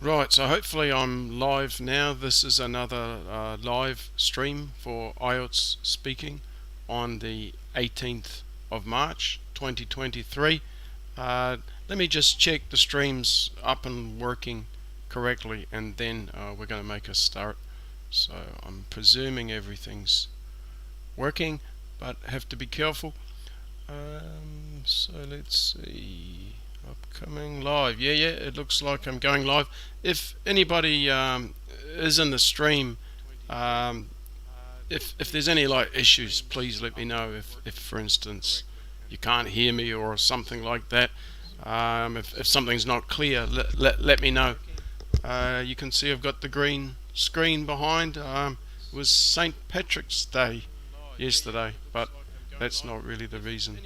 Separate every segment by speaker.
Speaker 1: Right, so hopefully I'm live now. This is another live stream for IELTS Speaking on the 18th of March 2023. Let me just check the stream's up and working correctly, and then we're going to make a start. So I'm presuming everything's working, but have to be careful. So let's see. Upcoming live. Yeah, it looks like I'm going live. If anybody is in the stream, if there's any issues, please let me know. If for instance you can't hear me or something like that, if something's not clear, let me know. You can see I've got the green screen behind. It was St. Patrick's Day yesterday, but that's not really the reason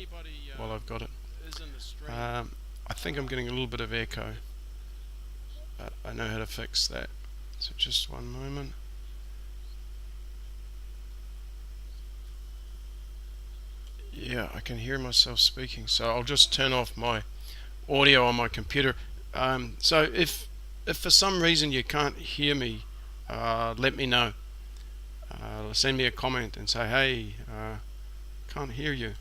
Speaker 1: while I've got it. I think I'm getting a little bit of echo. I know how to fix that. So just one moment. Yeah, I can hear myself speaking, so I'll just turn off my audio on my computer. So if for some reason you can't hear me, let me know. Send me a comment and say, hey, can't hear you.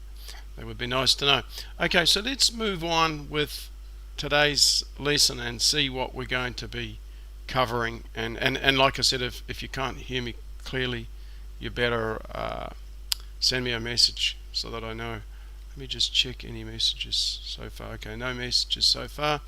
Speaker 1: That would be nice to know. Okay, so let's move on with today's lesson and see what we're going to be covering. And like I said, if you can't hear me clearly, you better send me a message so that I know. Let me just check any messages so far. Okay, no messages so far.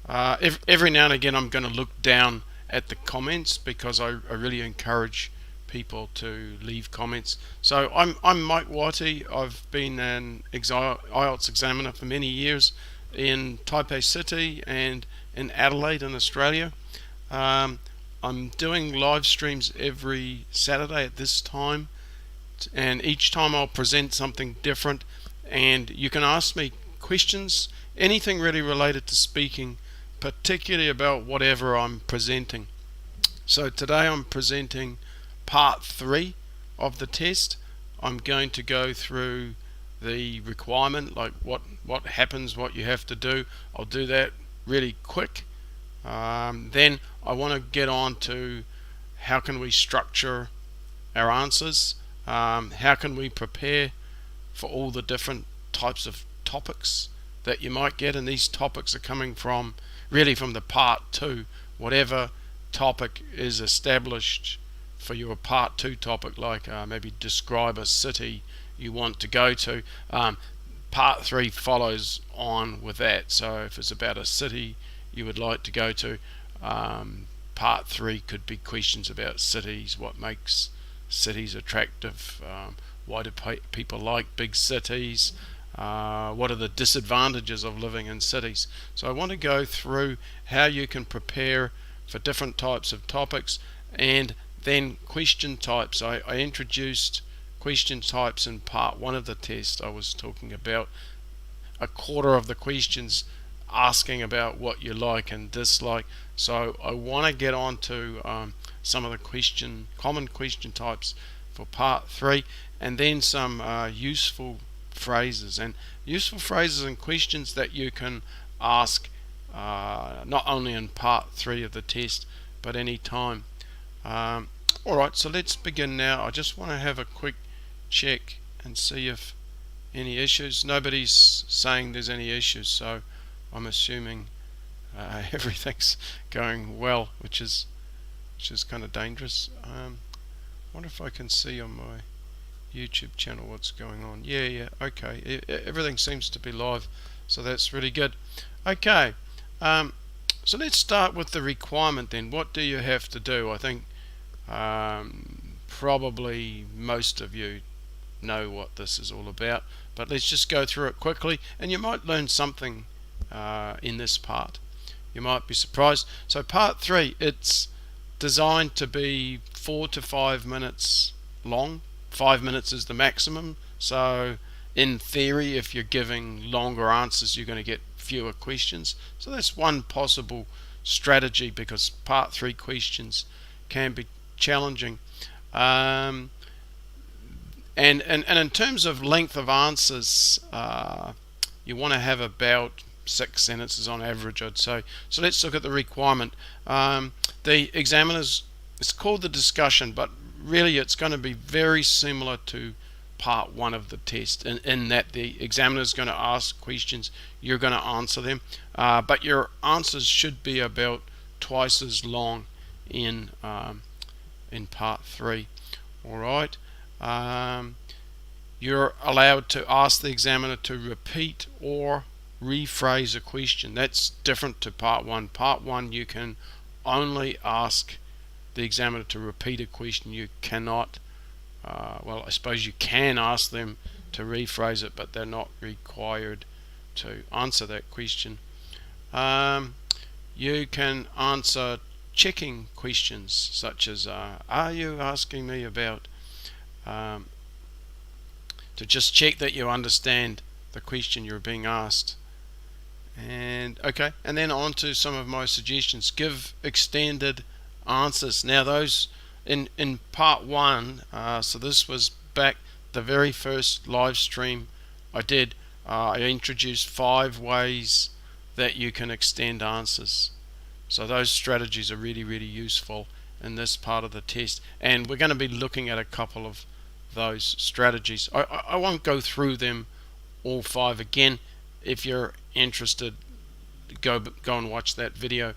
Speaker 1: Every now and again I'm going to look down at the comments because I really encourage people to leave comments. So I'm Mike Wattie. I've been an IELTS examiner for many years in Taipei City and in Adelaide in Australia. I'm doing live streams every Saturday at this time, and each time I'll present something different, and you can ask me questions, anything really related to speaking, particularly about whatever I'm presenting. So today I'm presenting part 3 of the test. I'm going to go through the requirement, like what happens, what you have to do. I'll do that really quick. Then I want to get on to how can we structure our answers, how can we prepare for all the different types of topics that you might get, and these topics are coming from really from the part 2, whatever topic is established for your part 2 topic, like maybe describe a city you want to go to. Part 3 follows on with that. So if it's about a city you would like to go to, part 3 could be questions about cities, what makes cities attractive, why do people like big cities, what are the disadvantages of living in cities. So I want to go through how you can prepare for different types of topics, and then question types. I introduced question types in part 1 of the test. I was talking about a quarter of the questions asking about what you like and dislike. So I want to get on to some of the common question types for part 3, and then some useful phrases and questions that you can ask not only in part 3 of the test but any time. Alright, so let's begin now. I just want to have a quick check and see if any issues. Nobody's saying there's any issues, so I'm assuming everything's going well, which is kind of dangerous. Wonder if I can see on my YouTube channel what's going on. Yeah, okay. Everything seems to be live, so that's really good. Okay, so let's start with the requirement then. What do you have to do? I think probably most of you know what this is all about, but let's just go through it quickly, and you might learn something in this part. You might be surprised. So part 3, it's designed to be 4 to 5 minutes long. 5 minutes is the maximum. So in theory, if you're giving longer answers, you're going to get fewer questions. So that's one possible strategy, because part 3 questions can be challenging. And in terms of length of answers, you want to have about 6 sentences on average, I'd say. So let's look at the requirement. The examiners, it's called the discussion, but really it's going to be very similar to part 1 of the test in that the examiner is going to ask questions, you're going to answer them, but your answers should be about twice as long in part 3. Alright, you're allowed to ask the examiner to repeat or rephrase a question. That's different to part 1. Part 1, you can only ask the examiner to repeat a question. You cannot, well, I suppose you can ask them to rephrase it, but they're not required to answer that question. You can answer checking questions such as, are you asking me about, to just check that you understand the question you're being asked. And okay, and then on to some of my suggestions. Give extended answers. Now those in part 1, so this was back the very first live stream I did, I introduced 5 ways that you can extend answers. So those strategies are really useful in this part of the test, and we're going to be looking at a couple of those strategies. I won't go through them all 5 again. If you're interested, go and watch that video.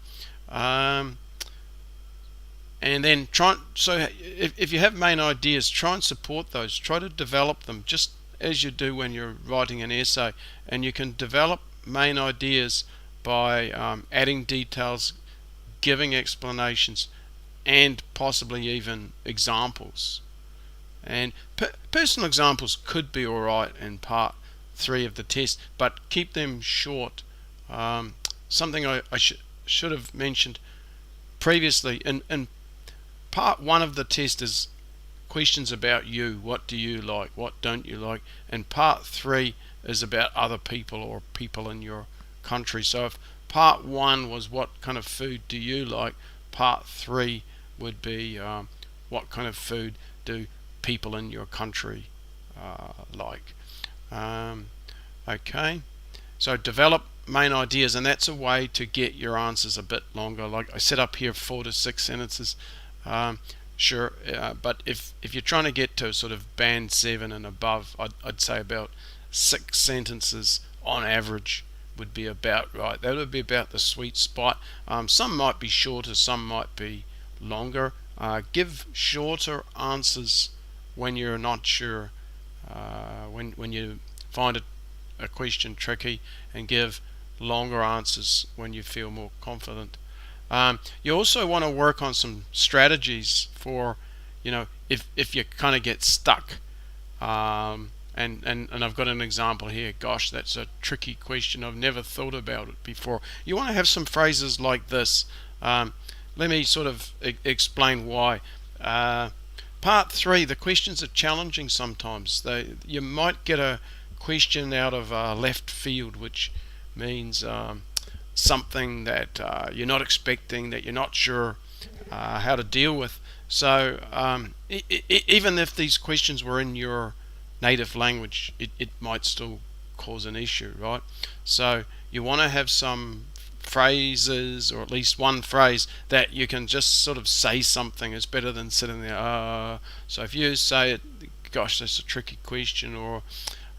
Speaker 1: And then if you have main ideas, try and support those. Try to develop them just as you do when you're writing an essay. And you can develop main ideas by adding details, giving explanations, and possibly even examples. And personal examples could be alright in part 3 of the test, but keep them short. Something I should have mentioned previously, in part 1 of the test is questions about you. What do you like? What don't you like? And part 3 is about other people or people in your country. So if part 1 was what kind of food do you like, part 3 would be what kind of food do people in your country like. Okay, so develop main ideas, and that's a way to get your answers a bit longer. Like I set up here 4 to 6 sentences. Sure, but if you're trying to get to sort of band 7 and above, I'd say about 6 sentences on average would be about right. That would be about the sweet spot. Some might be shorter, some might be longer. Give shorter answers when you're not sure, when you find a question tricky, and give longer answers when you feel more confident. You also want to work on some strategies for, if you kind of get stuck. And I've got an example here. Gosh, that's a tricky question. I've never thought about it before. You want to have some phrases like this. Let me sort of explain why. Part 3, the questions are challenging sometimes. You might get a question out of left field, which means something that you're not expecting, that you're not sure how to deal with. So even if these questions were in your native language, it might still cause an issue, right? So you want to have some phrases, or at least one phrase that you can just sort of say something. It's better than sitting there. So if you say it, gosh, that's a tricky question, or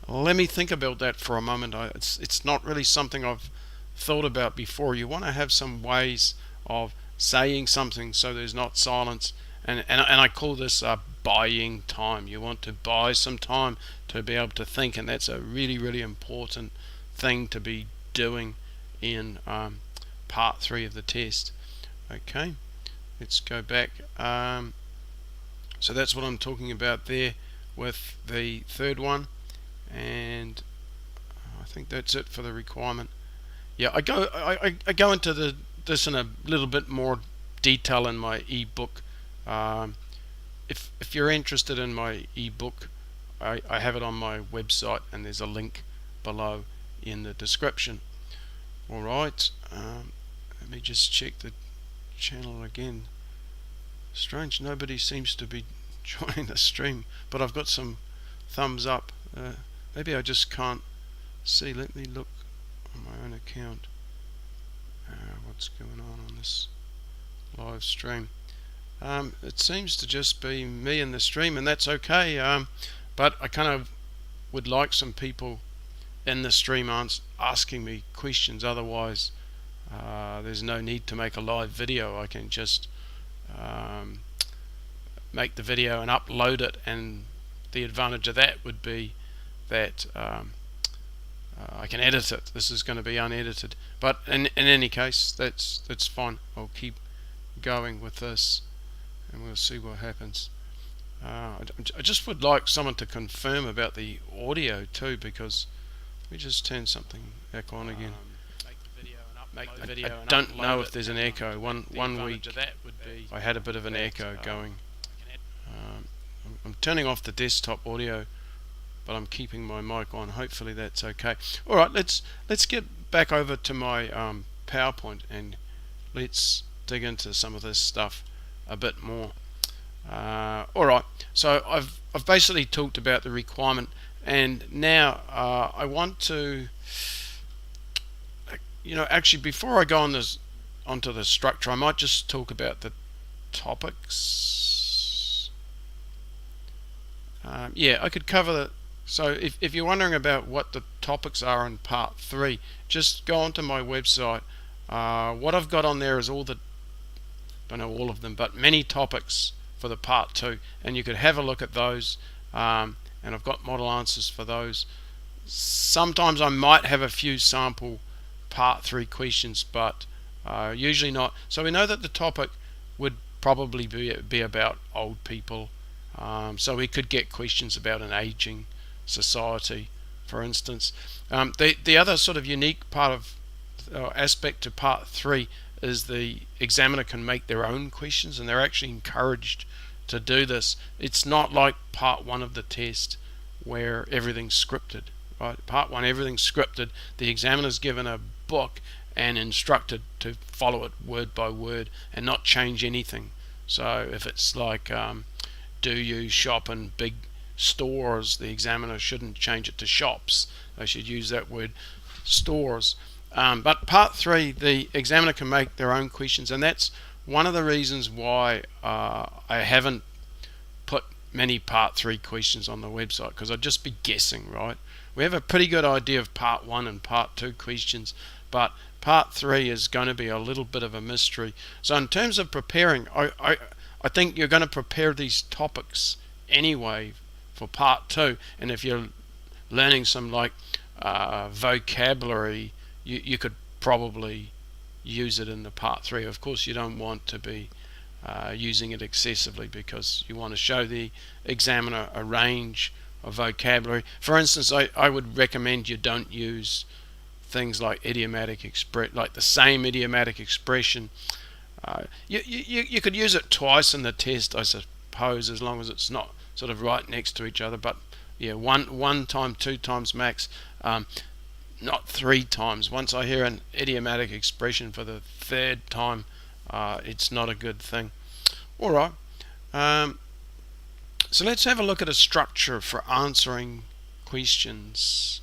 Speaker 1: let me think about that for a moment. It's not really something I've thought about before. You want to have some ways of saying something so there's not silence, and I call this buying time. You want to buy some time to be able to think, and that's a really important thing to be doing in part 3 of the test. Okay, let's go back. So that's what I'm talking about there with the third one, and I think that's it for the requirement. Yeah, I go into this in a little bit more detail in my ebook. If you're interested in my ebook, I have it on my website, and there's a link below in the description. Alright, let me just check the channel again. Strange, nobody seems to be joining the stream, but I've got some thumbs up. Maybe I just can't see. Let me look. on my own account. What's going on this live stream? It seems to just be me in the stream, and that's okay. But I kind of would like some people in the stream asking me questions. Otherwise, there's no need to make a live video. I can just make the video and upload it, and the advantage of that would be that I can edit it. This is going to be unedited, but in any case, that's fine. I'll keep going with this, and we'll see what happens. I just would like someone to confirm about the audio too, because we just turn something back on again. I don't know if there's an echo. One week I had a bit of an echo going. I'm turning off the desktop audio, but I'm keeping my mic on. Hopefully that's okay. All right, let's get back over to my PowerPoint, and let's dig into some of this stuff a bit more. All right, so I've basically talked about the requirement, and now I want to, actually before I go onto the structure, I might just talk about the topics. Yeah, I could cover that. So if you're wondering about what the topics are in part 3, just go onto my website. What I've got on there is don't know all of them, but many topics for the part 2, and you could have a look at those, and I've got model answers for those. Sometimes I might have a few sample part 3 questions, but usually not. So we know that the topic would probably be about old people, so we could get questions about an aging society, for instance. The other sort of unique part of aspect to part 3 is the examiner can make their own questions, and they're actually encouraged to do this. It's not like part 1 of the test where everything's scripted, right? Part 1, everything's scripted. The examiner's given a book and instructed to follow it word by word and not change anything. So if it's like, do you shop in big stores, the examiner shouldn't change it to shops. They should use that word stores. But part 3, the examiner can make their own questions, and that's one of the reasons why I haven't put many part 3 questions on the website, because I'd just be guessing, right? We have a pretty good idea of part 1 and part 2 questions, but part 3 is going to be a little bit of a mystery. So in terms of preparing, I think you're going to prepare these topics anyway for part 2, and if you're learning some like vocabulary, you could probably use it in the part 3. Of course, you don't want to be using it excessively, because you want to show the examiner a range of vocabulary. For instance, I would recommend you don't use things like like the same idiomatic expression. You could use it twice in the test, I suppose, as long as it's not sort of right next to each other. But yeah, one time, 2 times max. Not 3 times. Once I hear an idiomatic expression for the 3rd time, it's not a good thing. All right. So let's have a look at a structure for answering questions,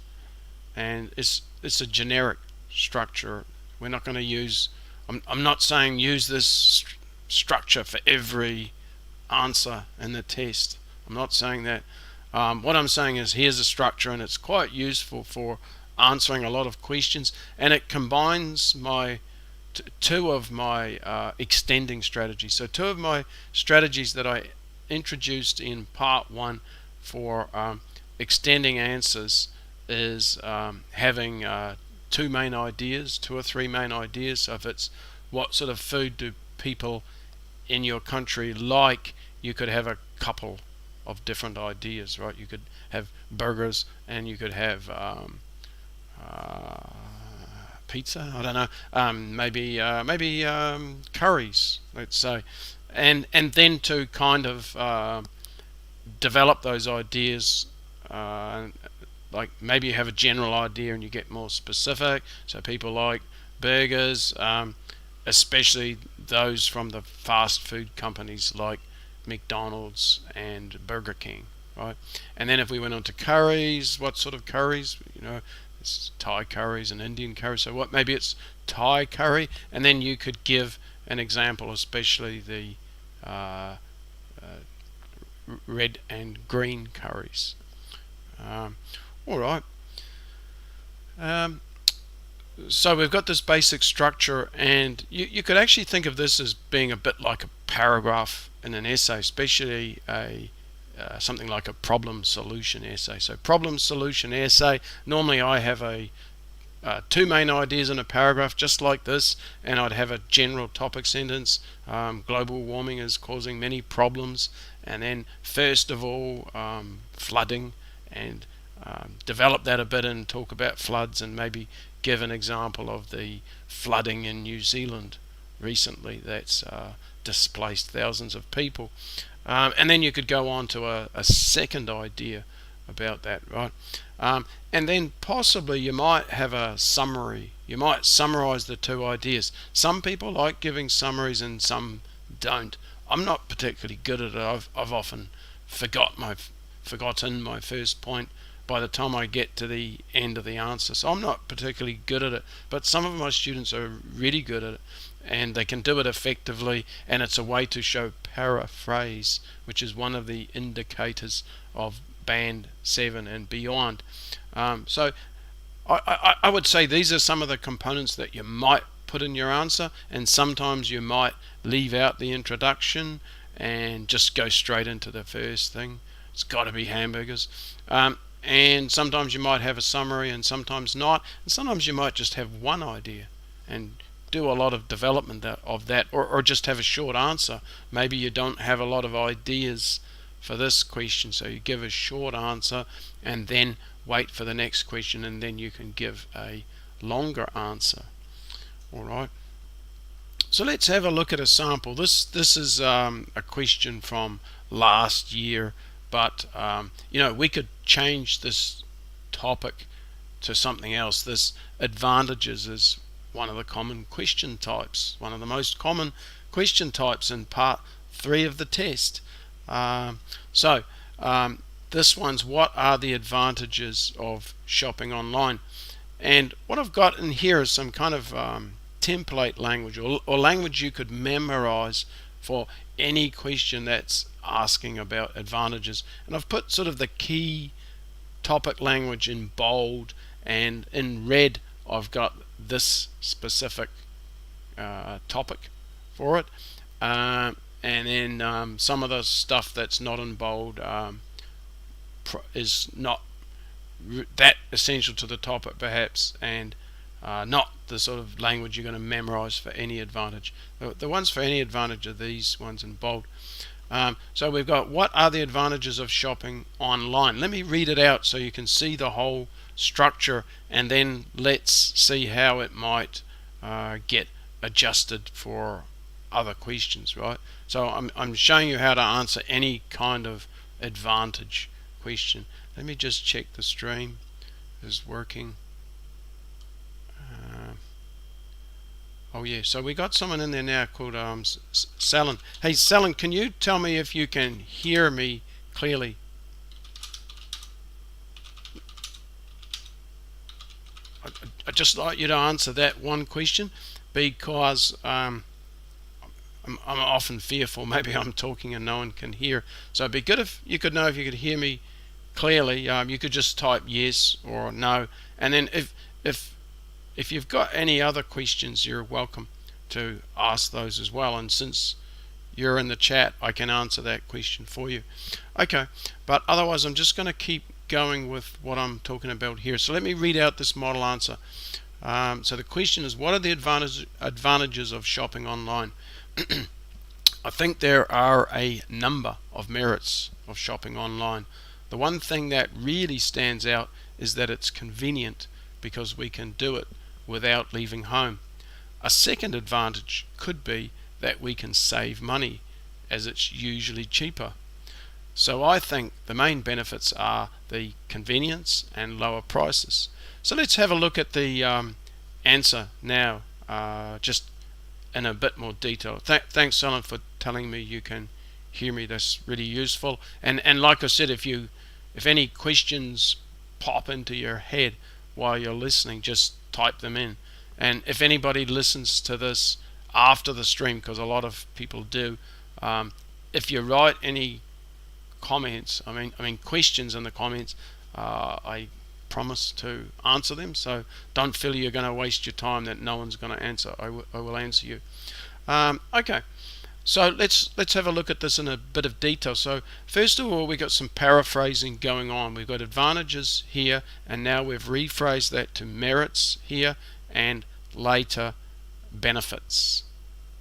Speaker 1: and it's a generic structure. We're not going to use. I'm not saying use this structure for every answer in the test. I'm not saying that. What I'm saying is here's a structure, and it's quite useful for answering a lot of questions, and it combines two of my extending strategies. So 2 of my strategies that I introduced in part 1 for extending answers is having 2 main ideas, 2 or 3 main ideas. So if it's what sort of food do people in your country like, you could have a couple of different ideas, right? You could have burgers, and you could have pizza, I don't know, maybe curries, let's say, and then to kind of develop those ideas, like maybe you have a general idea and you get more specific. So people like burgers, especially those from the fast food companies like McDonald's and Burger King, right? And then if we went on to curries, what sort of curries? It's Thai curries and Indian curries. So what? Maybe it's Thai curry, and then you could give an example, especially the red and green curries. All right. So we've got this basic structure, and you could actually think of this as being a bit like a paragraph in an essay, especially something like a problem solution essay. So problem solution essay, normally I have two main ideas in a paragraph just like this, and I'd have a general topic sentence. Global warming is causing many problems, and then first of all flooding, and develop that a bit and talk about floods, and maybe give an example of the flooding in New Zealand recently that's displaced thousands of people. And then you could go on to a second idea about that, right? And then possibly you might have a summary. You might summarize the two ideas. Some people like giving summaries and some don't. I'm not particularly good at it. I've often forgotten my first point by the time I get to the end of the answer. So I'm not particularly good at it, but some of my students are really good at it, and they can do it effectively, and it's a way to show paraphrase, which is one of the indicators of band 7 and beyond. So I would say these are some of the components that you might put in your answer, and sometimes you might leave out the introduction and just go straight into the first thing. It's got to be hamburgers. And sometimes you might have a summary and sometimes not, and sometimes you might just have one idea and do a lot of development of that, or just have a short answer. Maybe you don't have a lot of ideas for this question, so you give a short answer and then wait for the next question, and then you can give a longer answer. All right, so let's have a look at a sample. This is a question from last year, but we could change this topic to something else. This advantages is one of the common question types, one of the most common question types in part 3 of the test. This one's, what are the advantages of shopping online? And what I've got in here is some kind of template language, or language you could memorize for any question that's asking about advantages. And I've put sort of the key topic language in bold, and in red I've got this specific topic for it, and then some of the stuff that's not in bold is not that essential to the topic perhaps, and not the sort of language you're going to memorize for any advantage. The ones for any advantage are these ones in bold. So we've got, what are the advantages of shopping online? Let me read it out so you can see the whole structure, and then let's see how it might get adjusted for other questions, right? So I'm showing you how to answer any kind of advantage question. Let me just check the stream is working. Oh yeah, so we got someone in there now called Salen. Hey Salen, can you tell me if you can hear me clearly? I'd just like you to answer that one question, because I'm often fearful maybe I'm talking and no one can hear. So it'd be good if you could know if you could hear me clearly. You could just type yes or no, and then if you've got any other questions, you're welcome to ask those as well, and since you're in the chat I can answer that question for you. Okay, but otherwise I'm just going to keep going with what I'm talking about here. So let me read out this model answer. So the question is, what are the advantages of shopping online? I think there are a number of merits of shopping online. The one thing that really stands out is that it's convenient, because we can do it without leaving home. A second advantage could be that we can save money, as it's usually cheaper. So I think the main benefits are the convenience and lower prices. So let's have a look at the answer now, just in a bit more detail. Thanks, Selen, for telling me you can hear me. That's really useful. And like I said, if any questions pop into your head, while you're listening, just type them in. And if anybody listens to this after the stream, because a lot of people do, if you write any comments, I mean questions in the comments, I promise to answer them. So don't feel you're going to waste your time that no one's going to answer. I will answer you. Okay, so let's have a look at this in a bit of detail. So first of all, we got some paraphrasing going on. We've got advantages here, and now we've rephrased that to merits here, and later benefits.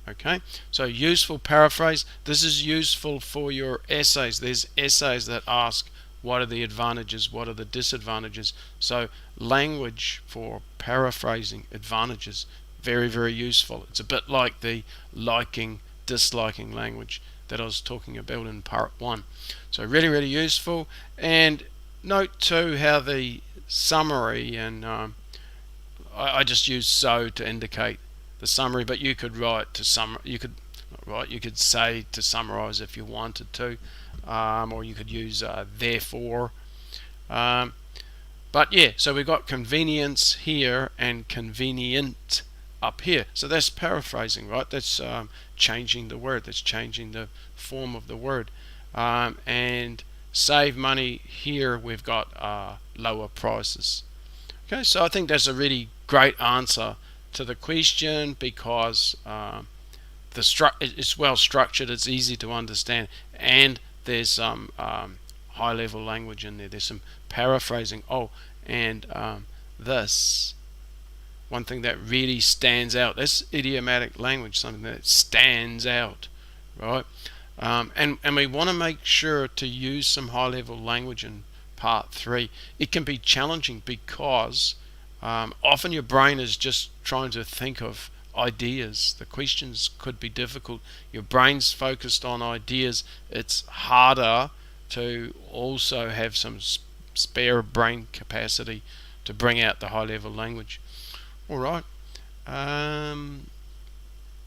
Speaker 1: Okay, so useful paraphrase. This is useful for your essays. There's essays that ask what are the advantages, what are the disadvantages. So language for paraphrasing advantages, very, very useful. It's a bit like the liking, disliking language that I was talking about in part 1. So really, really useful. And note too how the summary, and I just use so to indicate the summary, but you could write to you could say to summarize if you wanted to, or you could use therefore. But yeah, so we've got convenience here and convenient up here. So that's paraphrasing, right? That's changing the word. That's changing the form of the word. And save money here, we've got lower prices. Okay, so I think that's a really great answer to the question, because it's well structured, it's easy to understand, and there's some high level language in there. There's some paraphrasing. Oh, and this one thing that really stands out, that's idiomatic language, something that stands out, right? And we want to make sure to use some high level language in part 3. It can be challenging because often your brain is just trying to think of ideas. The questions could be difficult. Your brain's focused on ideas. It's harder to also have some spare brain capacity to bring out the high level language. Alright,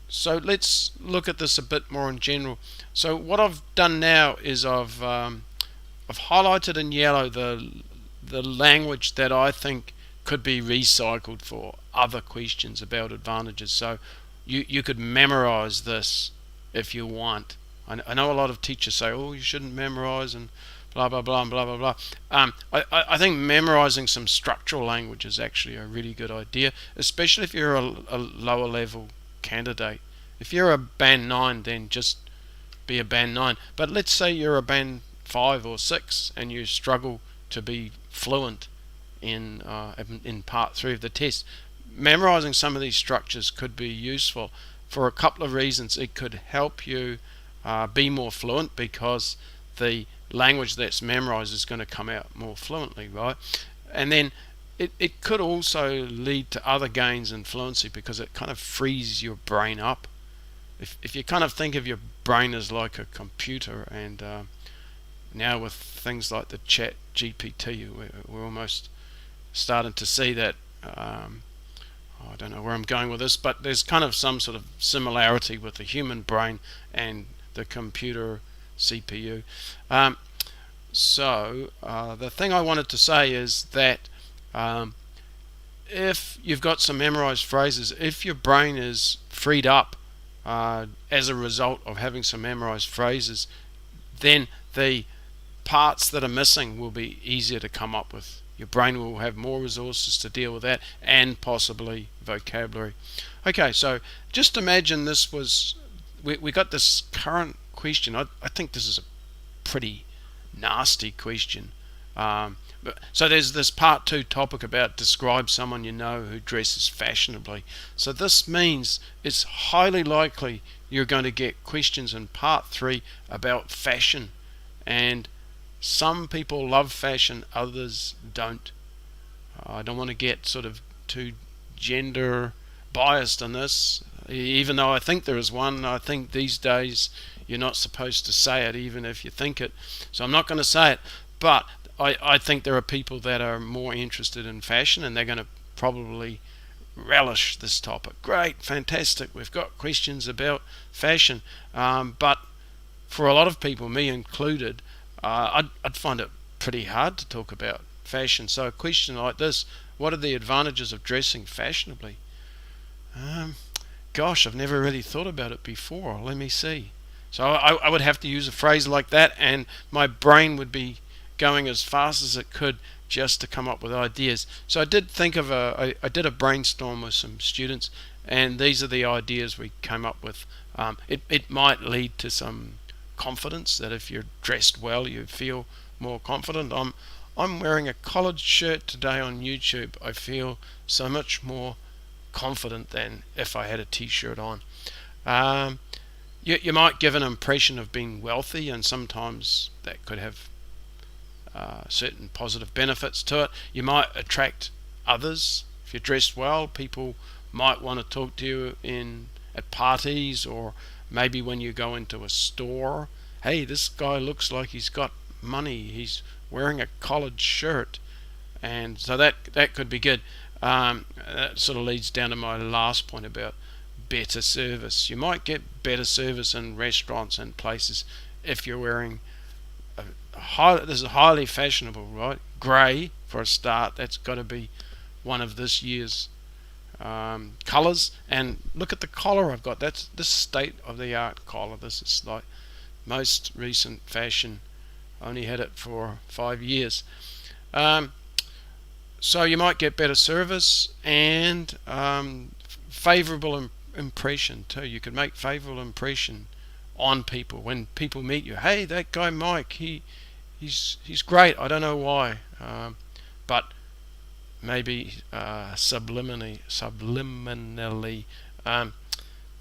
Speaker 1: so let's look at this a bit more in general. So what I've done now is I've highlighted in yellow the language that I think could be recycled for other questions about advantages. So you could memorize this if you want. I know a lot of teachers say, oh, you shouldn't memorize and blah blah blah and blah blah blah. I think memorizing some structural language is actually a really good idea, especially if you're a lower level candidate. If you're a band 9, then just be a band 9. But let's say you're a band 5 or 6 and you struggle to be fluent in part 3 of the test. Memorizing some of these structures could be useful for a couple of reasons. It could help you be more fluent, because the language that's memorized is going to come out more fluently, right? And then it could also lead to other gains in fluency, because it kind of frees your brain up. If you kind of think of your brain as like a computer, and now with things like the chat GPT, we're almost starting to see that, I don't know where I'm going with this, but there's kind of some sort of similarity with the human brain and the computer CPU. So the thing I wanted to say is that if you've got some memorized phrases, if your brain is freed up as a result of having some memorized phrases, then the parts that are missing will be easier to come up with. Your brain will have more resources to deal with that, and possibly vocabulary. Okay, so just imagine this was, we got this current question. I think this is a pretty nasty question. So there's this part 2 topic about describe someone you know who dresses fashionably. So this means it's highly likely you're going to get questions in part 3 about fashion, and some people love fashion, others don't. I don't want to get sort of too gender biased in this, even though I think there is one. I think these days you're not supposed to say it even if you think it, so I'm not going to say it. But I think there are people that are more interested in fashion, and they're going to probably relish this topic. Great, fantastic, we've got questions about fashion, but for a lot of people, me included, I'd find it pretty hard to talk about fashion. So a question like this What are the advantages of dressing fashionably? Gosh, I've never really thought about it before. Let me see. So I would have to use a phrase like that, and my brain would be going as fast as it could just to come up with ideas. So I did think of I did a brainstorm with some students, and these are the ideas we came up with. It might lead to some confidence, that if you're dressed well, you feel more confident. I'm wearing a collared shirt today on YouTube. I feel so much more confident than if I had a t-shirt on. You might give an impression of being wealthy, and sometimes that could have certain positive benefits to it. You might attract others. If you're dressed well, people might want to talk to you at parties, or maybe when you go into a store. Hey, this guy looks like he's got money. He's wearing a collared shirt, and so that could be good. That sort of leads down to my last point about better service. You might get better service in restaurants and places if you're wearing this is highly fashionable, right? Grey for a start. That's got to be one of this year's colours. And look at the collar I've got. That's this state-of-the-art collar. This is like most recent fashion. I only had it for 5 years. So you might get better service and favourable impression too. You can make favourable impression on people when people meet you. Hey, that guy Mike, he's great. I don't know why, but maybe subliminally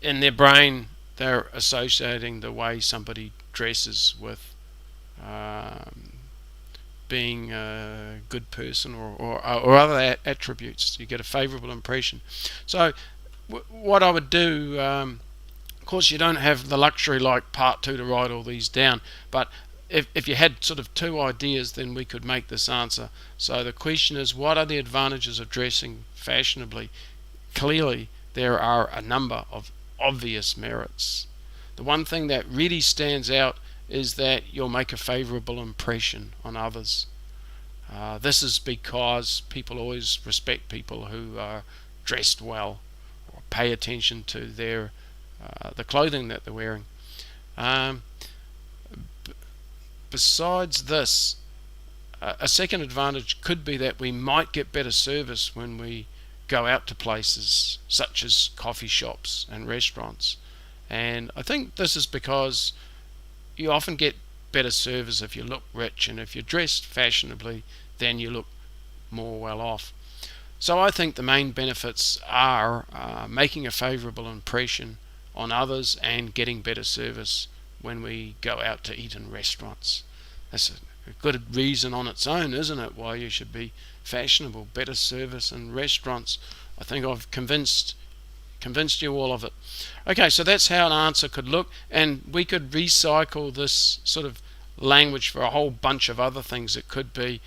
Speaker 1: in their brain they're associating the way somebody dresses with being a good person or other attributes. You get a favourable impression. So what I would do, of course you don't have the luxury like part 2 to write all these down, but if you had sort of 2 ideas, then we could make this answer. So the question is, what are the advantages of dressing fashionably? Clearly there are a number of obvious merits. The one thing that really stands out is that you'll make a favourable impression on others. This is because people always respect people who are dressed well, or pay attention to the clothing that they're wearing. Besides this, a second advantage could be that we might get better service when we go out to places such as coffee shops and restaurants. And I think this is because you often get better service if you look rich, and if you're dressed fashionably, then you look more well off. So I think the main benefits are making a favourable impression on others and getting better service when we go out to eat in restaurants. That's a good reason on its own, isn't it, why you should be fashionable. Better service in restaurants. I think I've convinced you all of it. Okay, so that's how an answer could look, and we could recycle this sort of language for a whole bunch of other things. It could be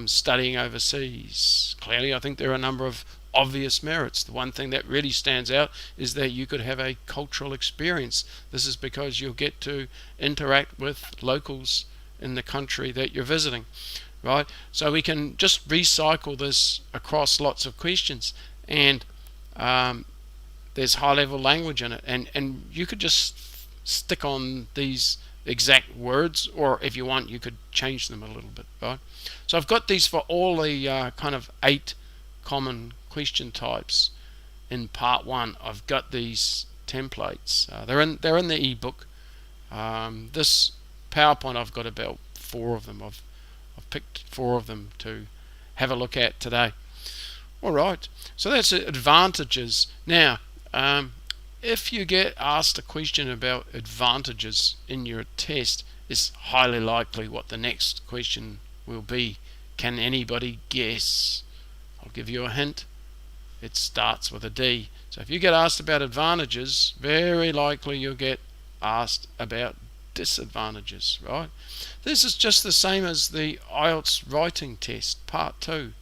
Speaker 1: studying overseas. Clearly I think there are a number of obvious merits. The one thing that really stands out is that you could have a cultural experience. This is because you'll get to interact with locals in the country that you're visiting, right? So we can just recycle this across lots of questions, and there's high level language in it, and you could just stick on these exact words, or if you want you could change them a little bit, right? So I've got these for all the kind of 8 common question types in part 1. I've got these templates. They're in the ebook. This PowerPoint, I've got about 4 of them. I've picked 4 of them to have a look at today. Alright, so that's advantages. Now if you get asked a question about advantages in your test, it's highly likely what the next question will be. Can anybody guess? I'll give you a hint. It starts with a D. So if you get asked about advantages, very likely you'll get asked about disadvantages, right? This is just the same as the IELTS writing test, part 2.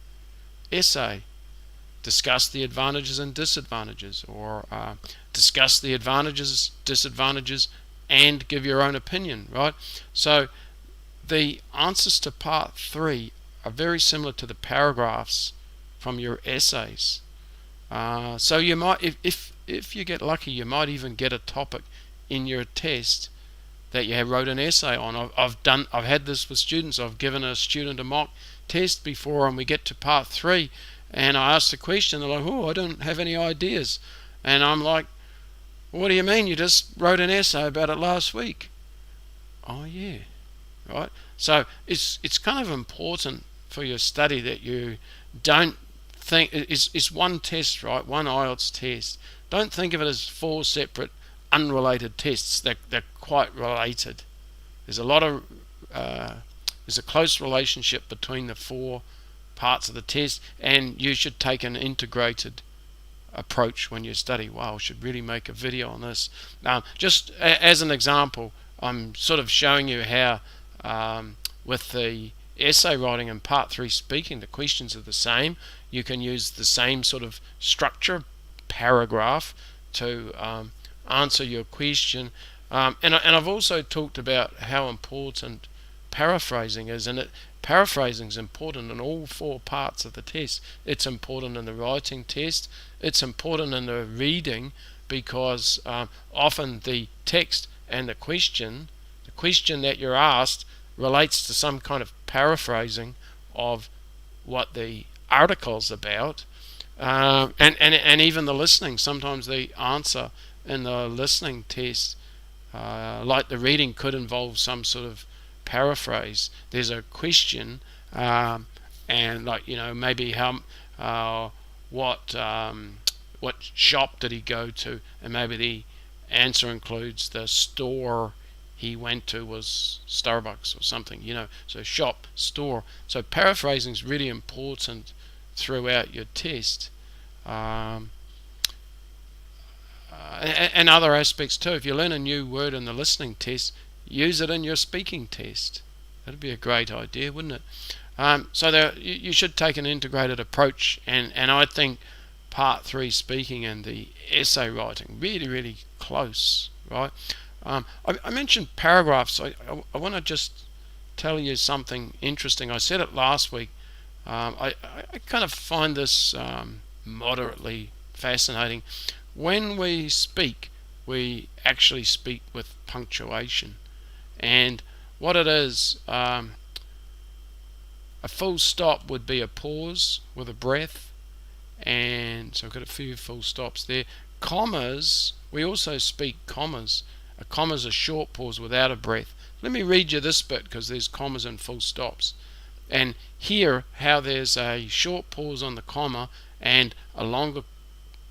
Speaker 1: Essay. Discuss the advantages and disadvantages, or discuss the advantages, disadvantages, and give your own opinion, right? So the answers to part 3 are very similar to the paragraphs from your essays. So you might, if you get lucky, you might even get a topic in your test that you wrote an essay on. I've had this with students. I've given a student a mock test before, and we get to part 3, and I ask the question. They're like, "Oh, I don't have any ideas," and I'm like, "What do you mean? You just wrote an essay about it last week." "Oh yeah." Right. So it's kind of important for your study that you don't think it's one test, right? One IELTS test. Don't think of it as 4 separate unrelated tests. They're quite related. There's a close relationship between the 4 parts of the test, and you should take an integrated approach when you study. Wow, I should really make a video on this. Just as an example, I'm sort of showing you how with the essay writing and part 3 speaking, the questions are the same. You can use the same sort of structure, paragraph, to answer your question. And I've also talked about how important paraphrasing is, and paraphrasing is important in all 4 parts of the test. It's important in the writing test. It's important in the reading, because often the text and the question that you're asked relates to some kind of paraphrasing of what the article's about, and even the listening. Sometimes the answer in the listening test, like the reading, could involve some sort of paraphrase. There's a question, and like, maybe what shop did he go to, and maybe the answer includes the store he went to was Starbucks or something, so shop, store. So paraphrasing is really important throughout your test, and other aspects too. If you learn a new word in the listening test, use it in your speaking test. That'd be a great idea, wouldn't it? So you should take an integrated approach, and I think part 3 speaking and the essay writing really, really close, right? I mentioned paragraphs. I want to just tell you something interesting. I said it last week. I kind of find this moderately fascinating. When we speak, we actually speak with punctuation. And what it is, a full stop would be a pause with a breath. And so I've got a few full stops there. Commas, we also speak commas. A comma is a short pause without a breath. Let me read you this bit, because there's commas and full stops. And hear how there's a short pause on the comma and a longer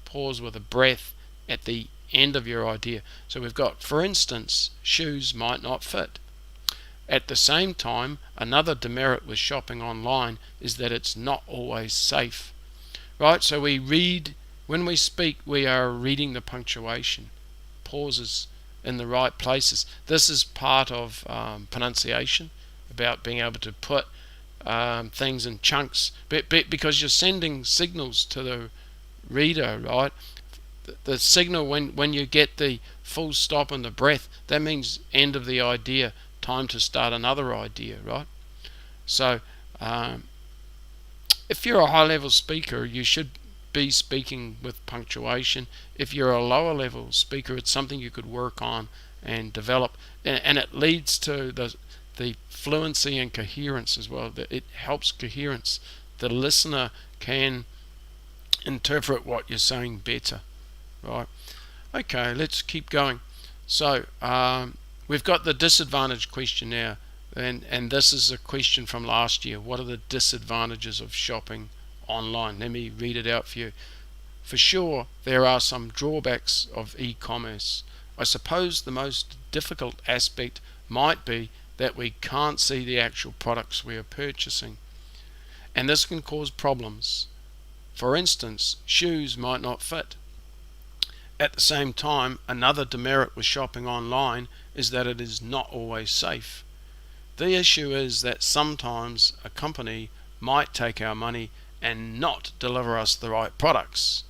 Speaker 1: pause with a breath at the end of your idea. So we've got, for instance, shoes might not fit. At the same time, another demerit with shopping online is that it's not always safe. Right? So when we speak, we are reading the punctuation, pauses in the right places. This is part of pronunciation, about being able to put things in chunks, because you're sending signals to the reader, right? The signal, when you get the full stop and the breath, that means end of the idea, time to start another idea, right? So if you're a high-level speaker, you should be speaking with punctuation. If you're a lower level speaker, it's something you could work on and develop, and it leads to the fluency and coherence as well. It helps coherence. The listener can interpret what you're saying better, right? Okay, let's keep going. So we've got the disadvantage question now, and this is a question from last year. What are the disadvantages of shopping online? Let me read it out for you. For sure, there are some drawbacks of e-commerce. I suppose the most difficult aspect might be that we can't see the actual products we are purchasing, and this can cause problems. For instance, shoes might not fit. At the same time, another demerit with shopping online is that it is not always safe. The issue is that sometimes a company might take our money and not deliver us the right products.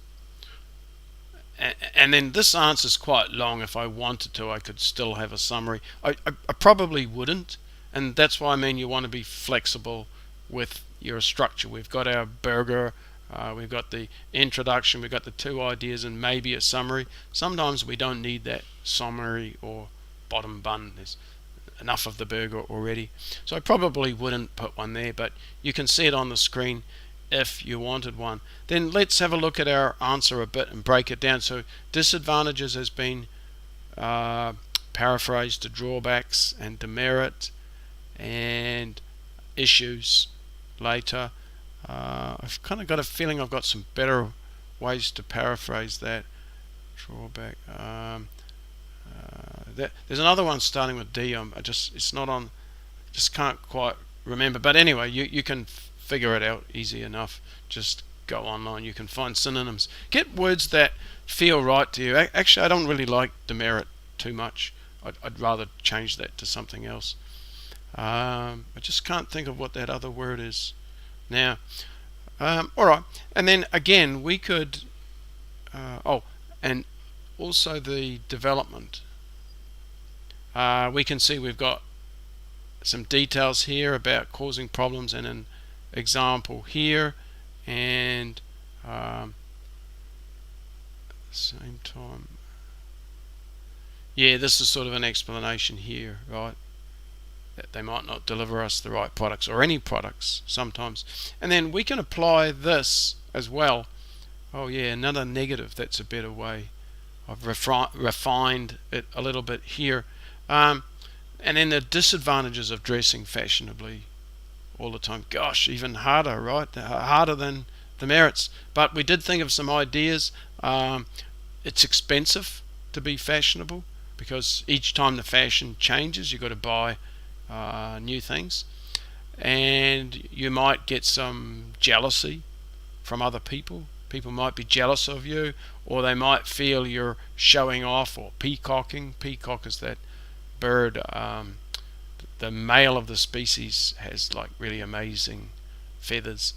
Speaker 1: And then this answer's quite long. If I wanted to, I could still have a summary. I probably wouldn't, and that's why I mean you want to be flexible with your structure. We've got our burger, We've got the introduction, we've got the two ideas, and maybe a summary. Sometimes we don't need that summary or bottom bun. There's enough of the burger already. So I probably wouldn't put one there, but you can see it on the screen if you wanted one. Then let's have a look at our answer a bit and break it down. So disadvantages has been paraphrased to drawbacks and demerit and issues later. I've kind of got a feeling I've got some better ways to paraphrase that. Drawback. There's another one starting with D. It's not on. Just can't quite remember. But anyway, you can figure it out easy enough. Just go online. You can find synonyms. Get words that feel right to you. Actually, I don't really like demerit too much. I'd rather change that to something else. I just can't think of what that other word is now. Alright, and then again we could and also the development. We can see we've got some details here about causing problems and an example here, and at the same time, yeah, this is sort of an explanation here, right? That they might not deliver us the right products, or any products sometimes. And then we can apply this as well. Oh yeah, another negative. That's a better way. I've refined it a little bit here. And then the disadvantages of dressing fashionably all the time. Gosh, even harder, right? Harder than the merits. But we did think of some ideas. It's expensive to be fashionable, because each time the fashion changes, you've got to buy new things, and you might get some jealousy from other people. People might be jealous of you, or they might feel you're showing off or peacocking. Peacock is that bird, the male of the species has like really amazing feathers.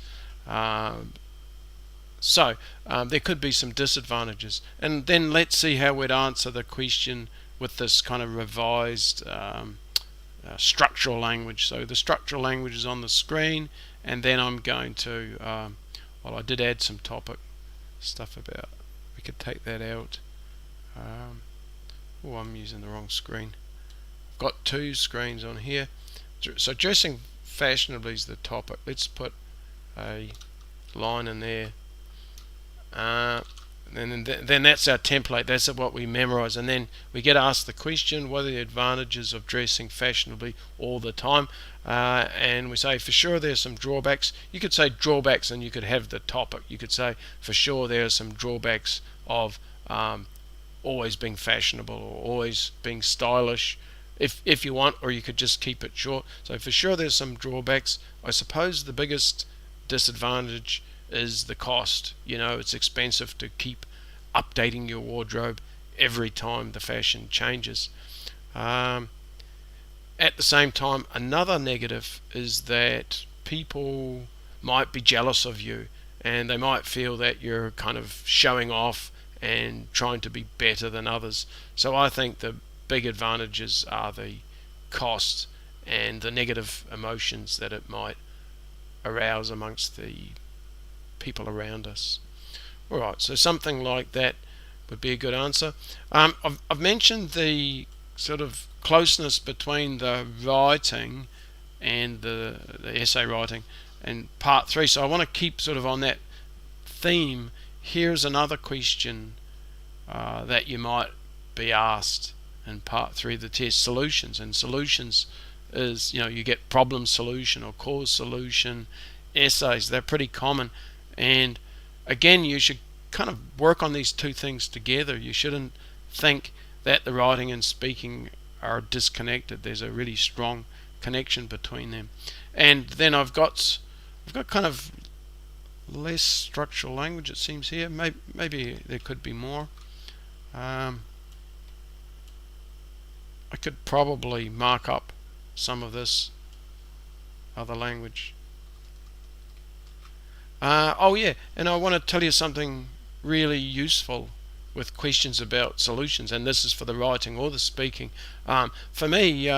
Speaker 1: So there could be some disadvantages. And then let's see how we'd answer the question with this kind of revised structural language. So the structural language is on the screen, and then I'm going to I did add some topic stuff about, we could take that out. I'm using the wrong screen. I've got two screens on here. So dressing fashionably is the topic. Let's put a line in there, and then that's our template. That's what we memorize, and then we get asked the question, what are the advantages of dressing fashionably all the time? And we say, for sure there's some drawbacks. You could say drawbacks and you could have the topic. You could say, for sure there are some drawbacks of always being fashionable or always being stylish, if you want, or you could just keep it short. So for sure there's some drawbacks. I suppose the biggest disadvantage is the cost. It's expensive to keep updating your wardrobe every time the fashion changes. At the same time, another negative is that people might be jealous of you, and they might feel that you're kind of showing off and trying to be better than others. So I think the big advantages are the cost and the negative emotions that it might arouse amongst the people around us. Alright, so something like that would be a good answer. I've mentioned the sort of closeness between the writing and the essay writing and part 3, so I want to keep sort of on that theme. Here's another question that you might be asked in part 3 of the test: solutions. And solutions is, you get problem solution or cause solution essays. They're pretty common, and again, you should kind of work on these two things together. You shouldn't think that the writing and speaking are disconnected. There's a really strong connection between them. And then I've got kind of less structural language, it seems here. Maybe there could be more. I could probably mark up some of this other language. And I want to tell you something really useful with questions about solutions, and this is for the writing or the speaking. For me,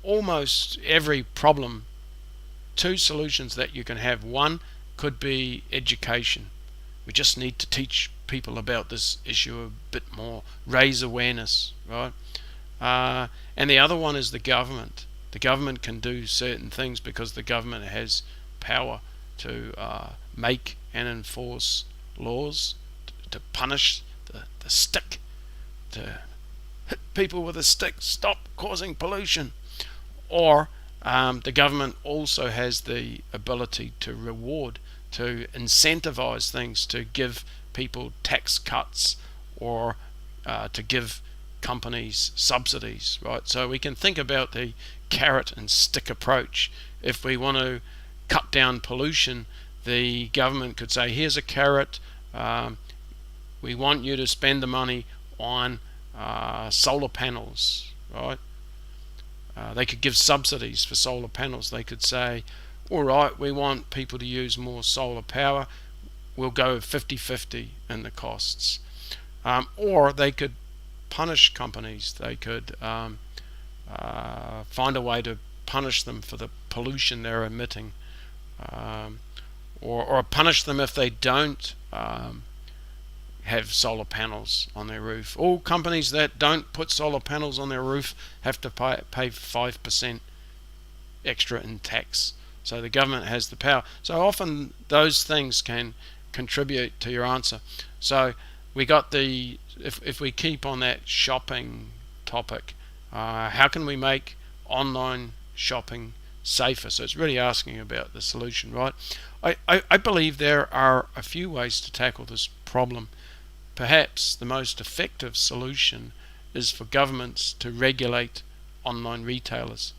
Speaker 1: almost every problem, two solutions that you can have. One could be education. We just need to teach people about this issue a bit more, raise awareness, right? And the other one is the government. The government can do certain things because the government has power to make and enforce laws, to punish the stick, to hit people with a stick, stop causing pollution. Or the government also has the ability to reward, to incentivize things, to give people tax cuts, or to give companies subsidies, right? So we can think about the carrot and stick approach. If we want to cut down pollution, the government could say, here's a carrot, we want you to spend the money on solar panels, right? They could give subsidies for solar panels. They could say, all right, we want people to use more solar power, we'll go 50-50 in the costs. Or they could punish companies. They could find a way to punish them for the pollution they're emitting, or punish them if they don't have solar panels on their roof. All companies that don't put solar panels on their roof have to pay 5% extra in tax. So the government has the power. So often those things can contribute to your answer. So we got the, if we keep on that shopping topic, how can we make online shopping safer? So it's really asking about the solution, right? I believe there are a few ways to tackle this problem. Perhaps the most effective solution is for governments to regulate online retailers.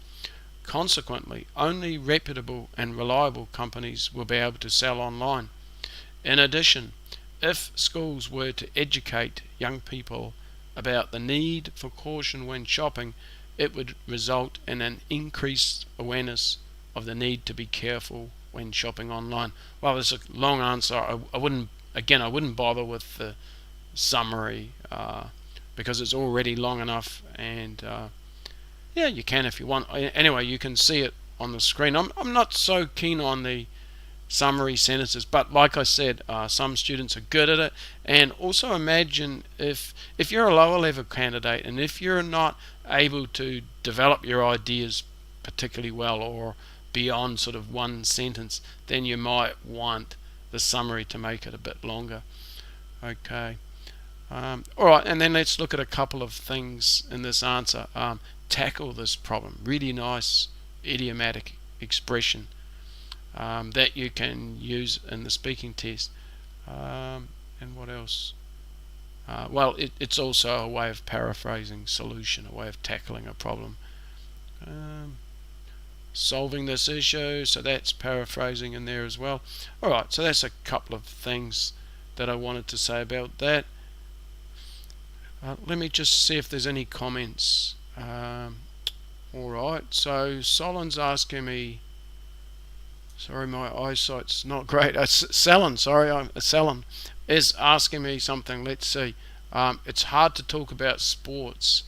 Speaker 1: Consequently, only reputable and reliable companies will be able to sell online. In addition, if schools were to educate young people about the need for caution when shopping, it would result in an increased awareness of the need to be careful when shopping online. Well, it's a long answer. I wouldn't bother with the summary because it's already long enough, and yeah, you can if you want. Anyway, you can see it on the screen. I'm not so keen on the summary sentences, but like I said, some students are good at it. And also imagine if you're a lower level candidate and if you're not able to develop your ideas particularly well or beyond sort of one sentence, then you might want the summary to make it a bit longer. Okay. Alright, and then let's look at a couple of things in this answer. Tackle this problem. Really nice idiomatic expression that you can use in the speaking test. And what else? Well, it's also a way of paraphrasing solution, a way of tackling a problem. Solving this issue, so that's paraphrasing in there as well. Alright, so that's a couple of things that I wanted to say about that. Let me just see if there's any comments. Alright, so Solon's asking me, sorry, my eyesight's not great. Selin is asking me something. Let's see. It's hard to talk about sports.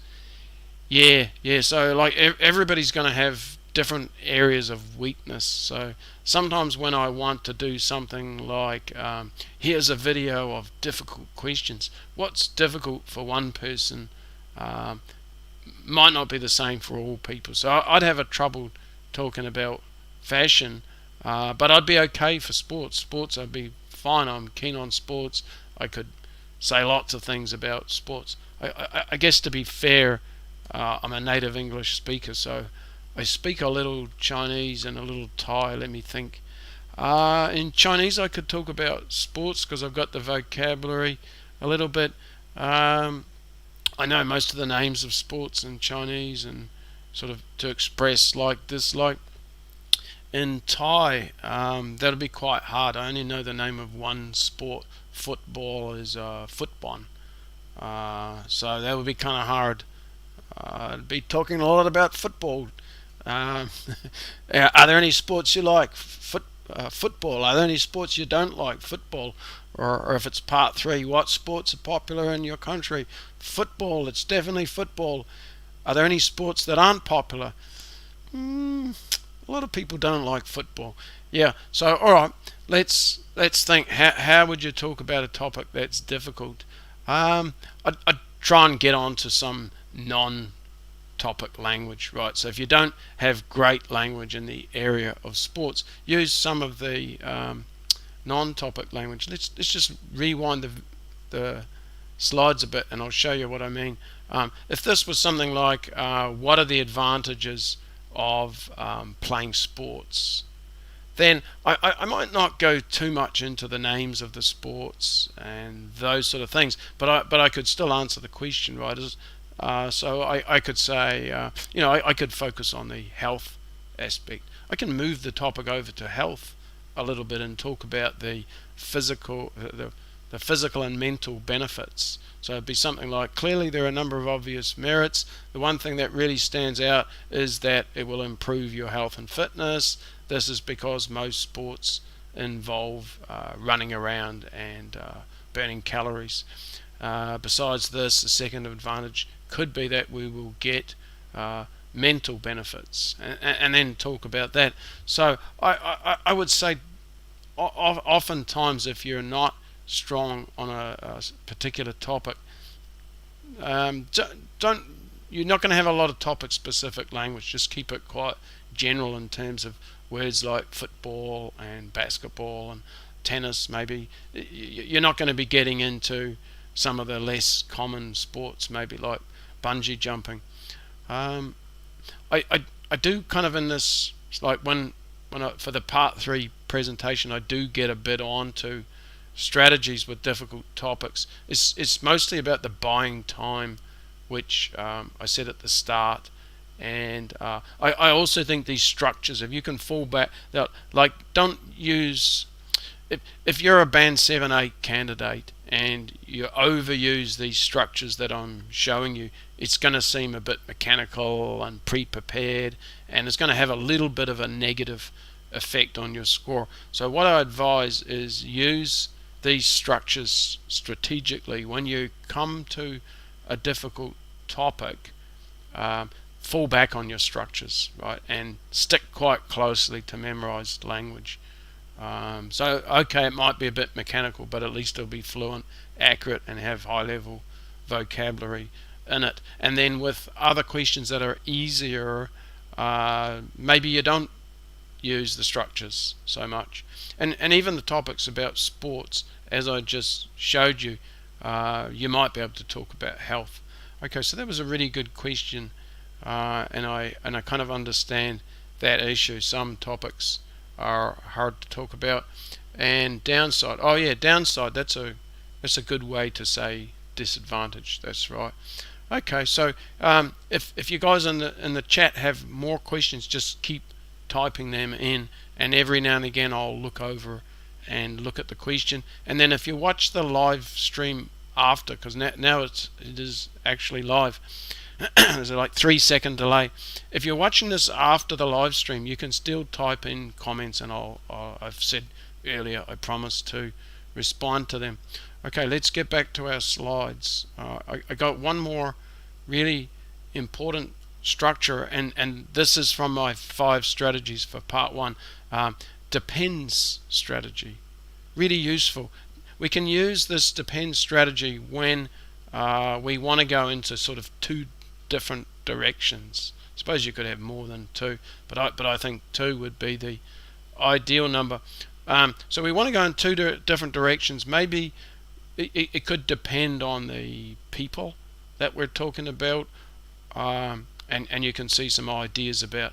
Speaker 1: Yeah, so like everybody's going to have different areas of weakness. So sometimes when I want to do something like here's a video of difficult questions, what's difficult for one person might not be the same for all people. So I'd have a trouble talking about fashion, but I'd be okay for sports. I'd be fine. I'm keen on sports. I could say lots of things about sports. I guess to be fair, I'm a native English speaker, so I speak a little Chinese and a little Thai. Let me think. In Chinese I could talk about sports because I've got the vocabulary a little bit. I know most of the names of sports in Chinese, and sort of to express like this, like in Thai, that'll be quite hard. I only know the name of one sport. Football is football. So that would be kind of hard. I'd be talking a lot about football. Are there any sports you like? Football. Are there any sports you don't like? Football. Or if it's part 3, what sports are popular in your country? Football. It's definitely football. Are there any sports that aren't popular? A lot of people don't like football. Yeah, so alright, let's think. How would you talk about a topic that's difficult? I'd try and get on to some non-topic language, right? So if you don't have great language in the area of sports, use some of the non-topic language. Let's just rewind the slides a bit, and I'll show you what I mean. If this was something like, what are the advantages of playing sports? Then I might not go too much into the names of the sports and those sort of things, but I could still answer the question, right? So I could say, I could focus on the health aspect. I can move the topic over to health a little bit and talk about the physical and mental benefits. So it'd be something like, clearly there are a number of obvious merits. The one thing that really stands out is that it will improve your health and fitness. This is because most sports involve running around and burning calories. Besides this, the second advantage could be that we will get mental benefits, and then talk about that. So I would say oftentimes, if you're not strong on a particular topic, you're not going to have a lot of topic specific language. Just keep it quite general in terms of words like football and basketball and tennis. Maybe you're not going to be getting into some of the less common sports, maybe like bungee jumping. I do kind of, in this, like when for the part 3 presentation, I do get a bit on to strategies with difficult topics. It's mostly about the buying time, which I said at the start. And I also think these structures, if you can fall back, like, don't use, if you're a band 7-8 candidate and you overuse these structures that I'm showing you, it's going to seem a bit mechanical and pre-prepared, and it's going to have a little bit of a negative effect on your score. So what I advise is use these structures strategically. When you come to a difficult topic, fall back on your structures, right, and stick quite closely to memorized language. So okay, it might be a bit mechanical, but at least it'll be fluent, accurate, and have high level vocabulary in it. And then with other questions that are easier, maybe you don't use the structures so much. And even the topics about sports, as I just showed you, you might be able to talk about health. Okay, so that was a really good question, and I kind of understand that issue. Some topics are hard to talk about. And downside, downside, that's a good way to say disadvantage. That's right. Okay, so if you guys in the chat have more questions, just keep typing them in, and every now and again I'll look over and look at the question. And then if you watch the live stream after, because now it is actually live, there's a 3-second delay. If you're watching this after the live stream, you can still type in comments, and I've said earlier, I promise to respond to them. Okay, let's get back to our slides. I got one more really important structure, and this is from my 5 strategies for part 1. Depends strategy, really useful. We can use this depends strategy when we want to go into sort of 2 different directions. I suppose you could have more than 2, but I think 2 would be the ideal number. So we want to go in 2 different directions. Maybe it could depend on the people that we're talking about, and you can see some ideas about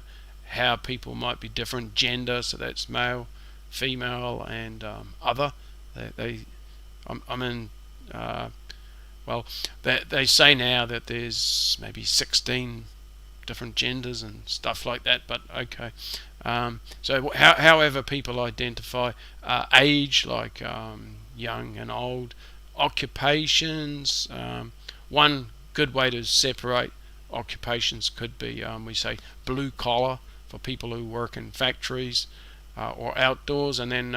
Speaker 1: how people might be different. Gender, so that's male, female, and other. They say now that there's maybe 16 different genders and stuff like that, but okay. So however people identify, age, like young and old, occupations. One good way to separate occupations could be, we say blue collar for people who work in factories or outdoors, and then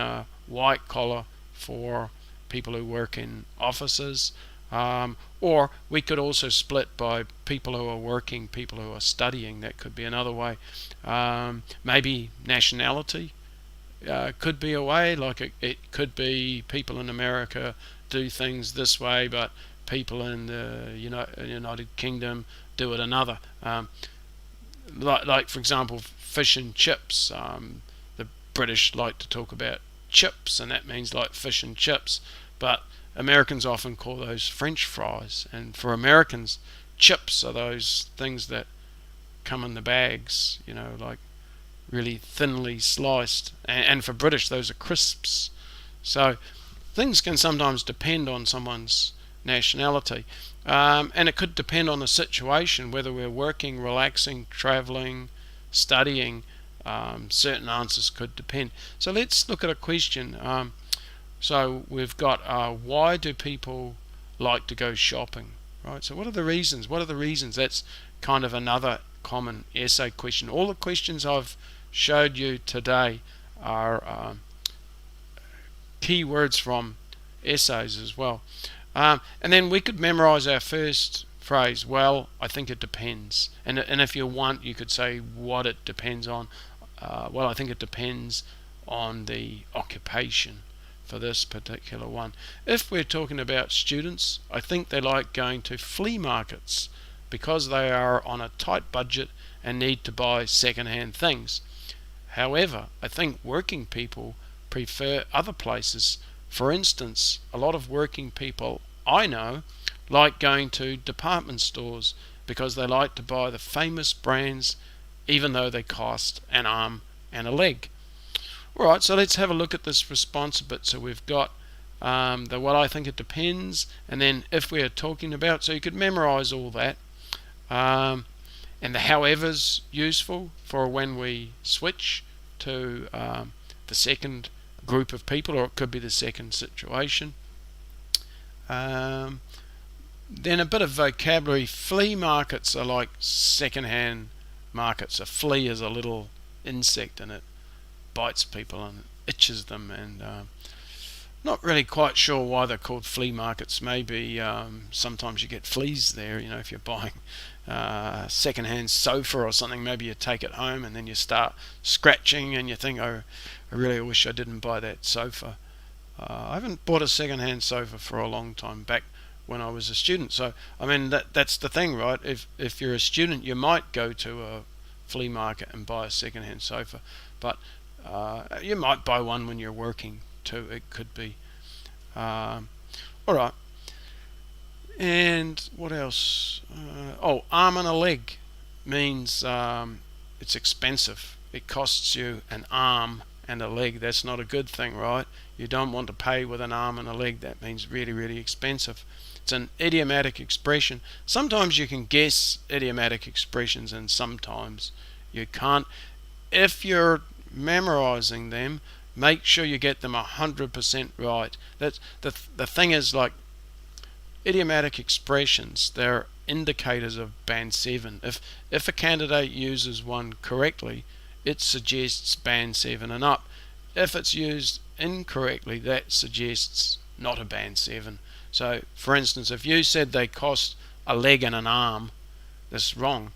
Speaker 1: white collar for people who work in offices. Or we could also split by people who are working, people who are studying. That could be another way. Maybe nationality could be a way, like it could be people in America do things this way, but people in the United Kingdom do it another. Like for example, fish and chips. The British like to talk about chips, and that means like fish and chips, but Americans often call those French fries, and for Americans, chips are those things that come in the bags, like really thinly sliced, and for British those are crisps. So things can sometimes depend on someone's nationality, and it could depend on the situation, whether we're working, relaxing, travelling, studying. Certain answers could depend. So let's look at a question. So we've got why do people like to go shopping, right? So what are the reasons? That's kind of another common essay question. All the questions I've showed you today are keywords from essays as well. And then we could memorize our first phrase. Well, I think it depends. And if you want, you could say what it depends on. Well, I think it depends on the occupation for this particular one. If we're talking about students, I think they like going to flea markets because they are on a tight budget and need to buy second-hand things. However, I think working people prefer other places. For instance, a lot of working people I know like going to department stores because they like to buy the famous brands even though they cost an arm and a leg. Alright, so let's have a look at this response a bit. So we've got the what I think it depends, and then if we're talking about, so you could memorize all that. And the however's useful for when we switch to the second group of people, or it could be the second situation. Then a bit of vocabulary. Flea markets are like second-hand markets. A flea is a little insect and it bites people and itches them, and not really quite sure why they're called flea markets. Maybe sometimes you get fleas there, if you're buying a second-hand sofa or something. Maybe you take it home and then you start scratching and you think, oh, I really wish I didn't buy that sofa. I haven't bought a second-hand sofa for a long time, back when I was a student. So I mean, that's the thing, right? If you're a student, you might go to a flea market and buy a second-hand sofa, but you might buy one when you're working too. It could be. Alright, and what else? Arm and a leg means it's expensive. It costs you an arm and a leg. That's not a good thing, right? You don't want to pay with an arm and a leg. That means really, really expensive. It's an idiomatic expression. Sometimes you can guess idiomatic expressions and sometimes you can't. If you're memorizing them, make sure you get them 100% right. That's the thing is, like, idiomatic expressions, they're indicators of band 7. If a candidate uses one correctly, it suggests band 7 and up. If it's used incorrectly, that suggests not a band 7. So for instance, if you said they cost a leg and an arm, that's wrong.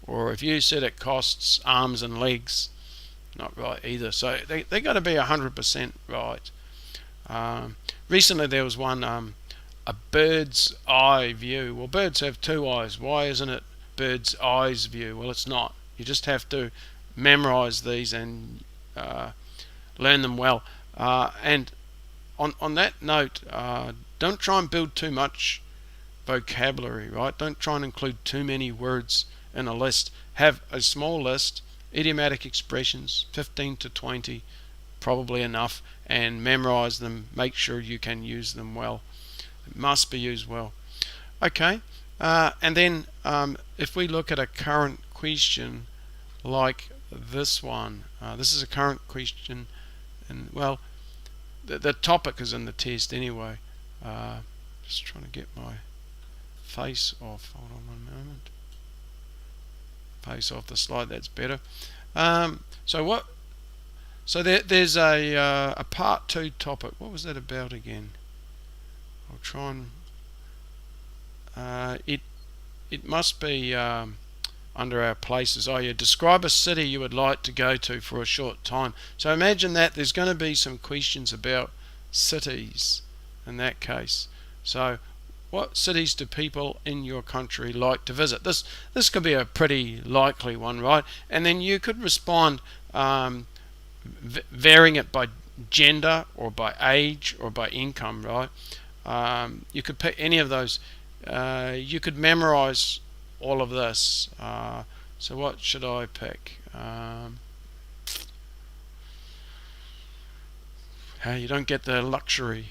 Speaker 1: Or if you said it costs arms and legs, not right either. So they got to be 100% right. Recently there was one, a bird's eye view. Well, birds have two eyes. Why isn't it bird's eyes view? Well, it's not. You just have to memorize these and learn them well. And on that note, don't try and build too much vocabulary, right? Don't try and include too many words in a list. Have a small list, idiomatic expressions, 15 to 20, probably enough, and memorize them. Make sure you can use them well. It must be used well. Okay, and then if we look at a current question like this one, this is a current question, and well, the topic is in the test anyway. Just trying to get my face off. Hold on one moment. Face off the slide. That's better. So there's a part 2 topic. What was that about again? I'll try and it must be under our places. Oh, you describe a city you would like to go to for a short time. So imagine that there's going to be some questions about cities in that case. So what cities do people in your country like to visit? This could be a pretty likely one, right? And then you could respond varying it by gender or by age or by income, right? You could pick any of those. You could memorize all of this. So what should I pick? You don't get the luxury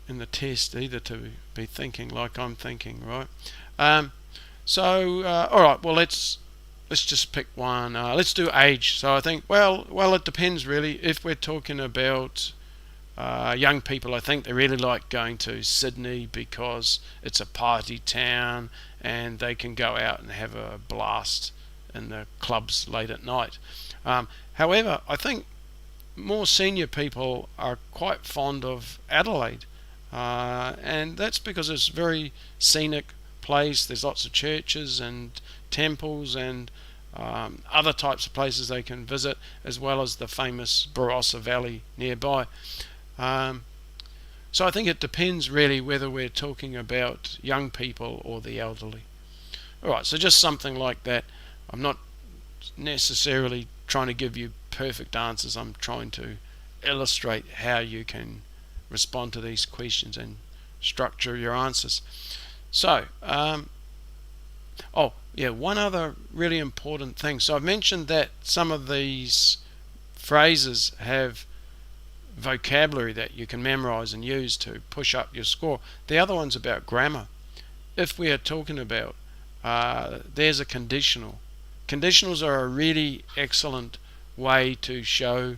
Speaker 1: in the test either to be thinking like I'm thinking, right? All right. Well, let's just pick one. Let's do age. So I think, well, it depends really. If we're talking about young people, I think they really like going to Sydney because it's a party town and they can go out and have a blast in the clubs late at night. However, I think more senior people are quite fond of Adelaide, and that's because it's a very scenic place. There's lots of churches and temples and other types of places they can visit, as well as the famous Barossa Valley nearby. So I think it depends really whether we're talking about young people or the elderly. Alright, so just something like that. I'm not necessarily trying to give you perfect answers. I'm trying to illustrate how you can respond to these questions and structure your answers. So, one other really important thing. So I've mentioned that some of these phrases have vocabulary that you can memorize and use to push up your score. The other one's about grammar. If we are talking about, there's a conditional. Conditionals are a really excellent way to show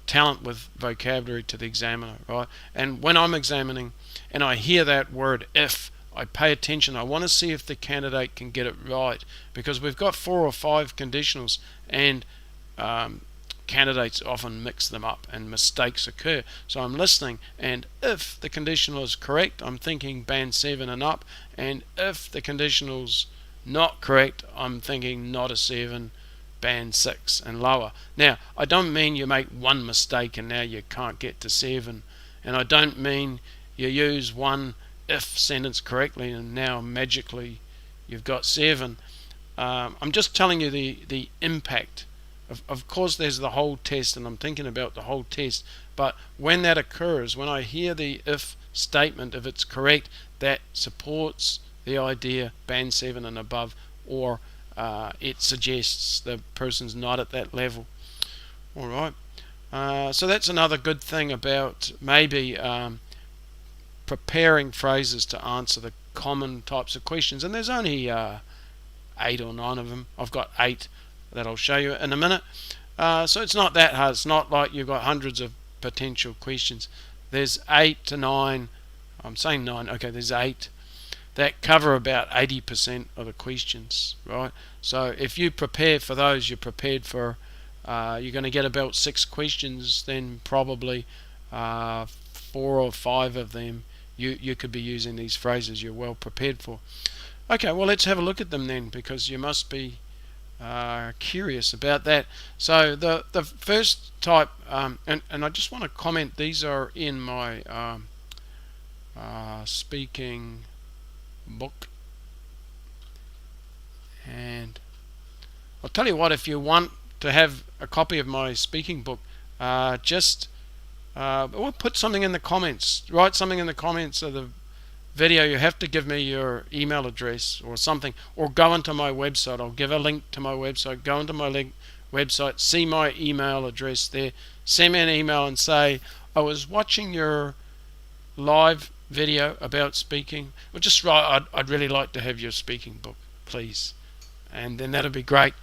Speaker 1: talent with vocabulary to the examiner, right? And when I'm examining and I hear that word if, I pay attention. I want to see if the candidate can get it right, because we've got 4 or 5 conditionals and candidates often mix them up and mistakes occur. So I'm listening, and if the conditional is correct, I'm thinking band 7 and up, and if the conditional's not correct, I'm thinking not a 7, band 6 and lower. Now, I don't mean you make one mistake and now you can't get to 7, and I don't mean you use one if sentence correctly and now magically you've got 7. I'm just telling you the impact. Of course there's the whole test, and I'm thinking about the whole test, but when that occurs, when I hear the if statement, if it's correct, that supports the idea band 7 and above, or it suggests the person's not at that level. Alright, so that's another good thing about maybe preparing phrases to answer the common types of questions, and there's only 8 or 9 of them. I've got 8 that I'll show you in a minute. So it's not that hard. It's not like you've got hundreds of potential questions. There's 8 to 9, I'm saying 9, okay, there's 8 that cover about 80% of the questions, right? So if you prepare for those, you're prepared for, you're going to get about 6 questions, then probably 4 or 5 of them you could be using these phrases you're well prepared for. Okay, well, let's have a look at them then, because you must be curious about that. So the first type, and I just want to comment, these are in my speaking book, and I'll tell you what, if you want to have a copy of my speaking book, just put something in the comments, write something in the comments of the video. You have to give me your email address or something, or go into my website. I'll give a link to my website. Go into my website, see my email address there, send me an email and say, I was watching your live video about speaking, or just write, I'd really like to have your speaking book, please, and then that'll be great,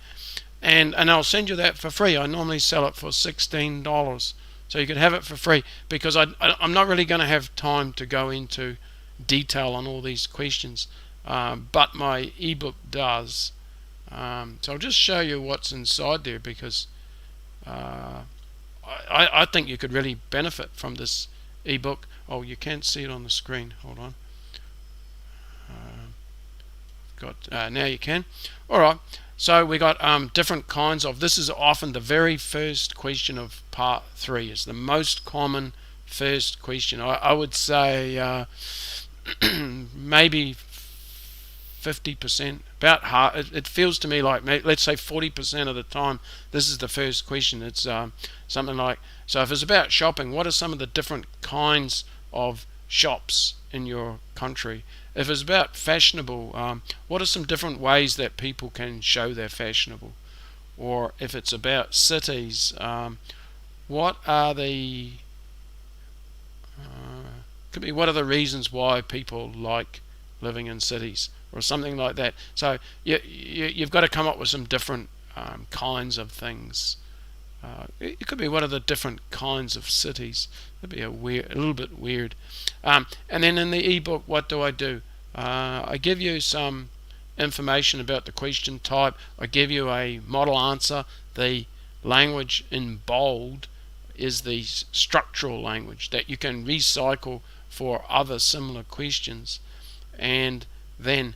Speaker 1: and I'll send you that for free. I normally sell it for $16, so you could have it for free, because I'm not really going to have time to go into detail on all these questions, but my ebook does. So I'll just show you what's inside there, because I think you could really benefit from this ebook. Oh, you can't see it on the screen. Hold on. got now you can. All right. So we got different kinds of. This is often the very first question of part 3. Is the most common first question. I would say maybe 50%, about half. It feels to me like, let's say 40% of the time, this is the first question. It's something like, so if it's about shopping, what are some of the different kinds of shops in your country? If it's about fashionable, what are some different ways that people can show they're fashionable? Or if it's about cities, what are the could be what are the reasons why people like living in cities, or something like that. So you've got to come up with some different kinds of things. It could be what are the different kinds of cities. That'd be a little bit weird. And then in the ebook, what do? I give you some information about the question type. I give you a model answer. The language in bold is the structural language that you can recycle for other similar questions. And then